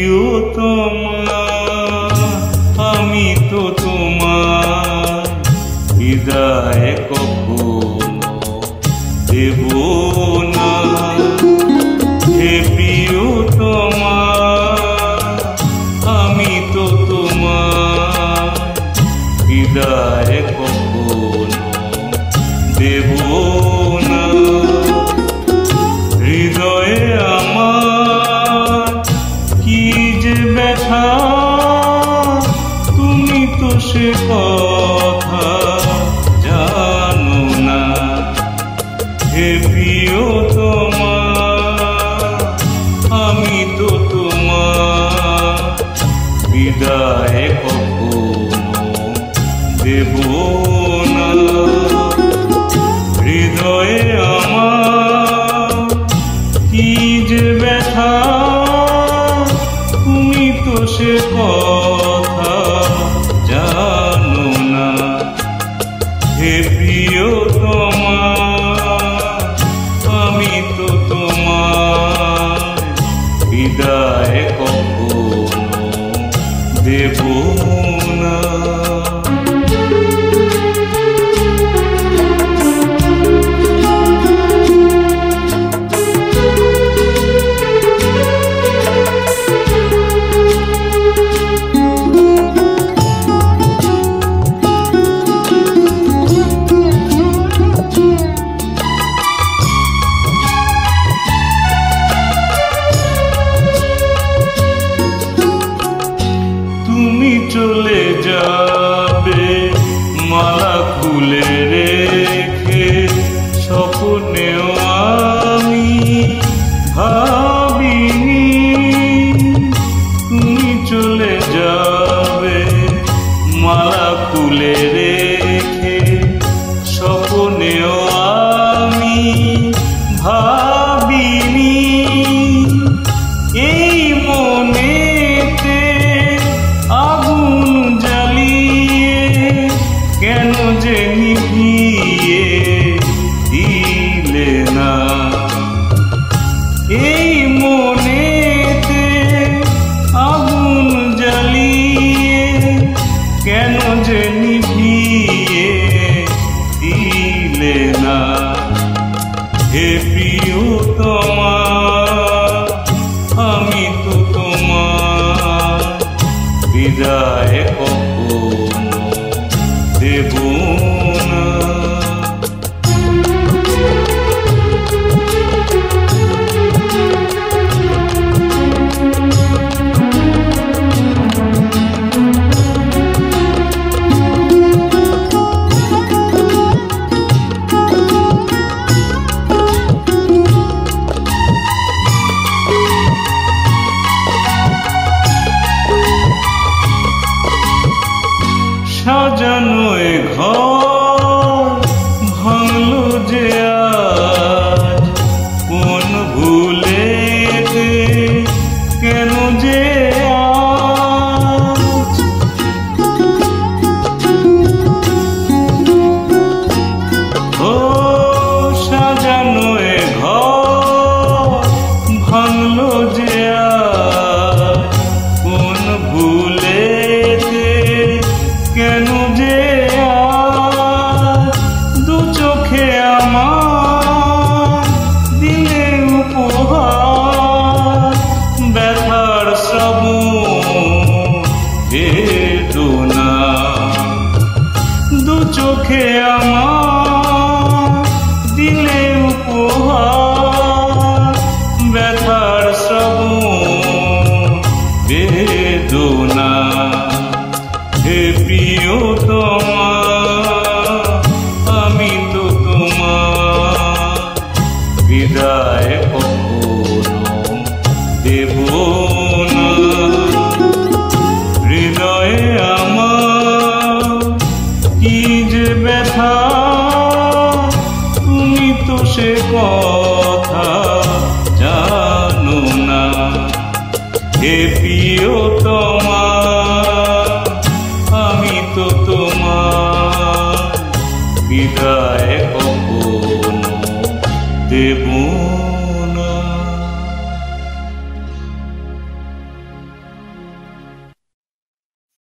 প্রিয়তমা আমি তো তোমার বিদায় কখনো দেব না। হে প্রিয়তমা আমি তো তোমার বিদায় কখনো দেব না। হৃদয়ে আমার কি যে ব্যথা তুমি তো সে কথা জানো না। হে প্রিয়তমা আমি তো তোমার বিদায় কখনো দেব না। হৃদয়ে আমার কি যে ব্যথা তুমি তো সে কথা জানো না। হে প্রিয়তমা আমি তো তোমার বিদায় কখনো দেব না। তুমি চলে যাবে মালা খুলে রেখে স্বপ্নেও আমি ভাবিনি। তুমি চলে যাবে মালা খুলে রেখে স্বপ্নেও আমি ভাবিনি। এই মনেতে আগুন জ্বালিয়ে কেন যে নিভিয়ে দিলে না। এই মনেতে আগুন জ্বালিয়ে কেন যে নিভিয়ে দিলে না। হে প্রিয়তমা আমি তো তোমার বিদায় কখনো দেব না। সাজানো এ ঘর ভাঙলো যে আজ কোন ভুলেতে কেন যে আজ। ও সাজানো এ ঘর ভাঙলো যে আজ কোন ভুলেতে কেন যে দু চোখে আমার দিলে উপহার ব্যথার শ্রাবণ বেদনা। দু চোখে আমার দিলে উপহার ব্যথার শ্রাবণ বেদনা। হে প্রিয়তমা আমি তো তোমার বিদায় কখনো দেব না। হৃদয়ে আমার কি যে ব্যথা তুমি তো সে কথা জানো না। হে প্রিয়তমা আমি তো তোমার বিদায় কখনো দেব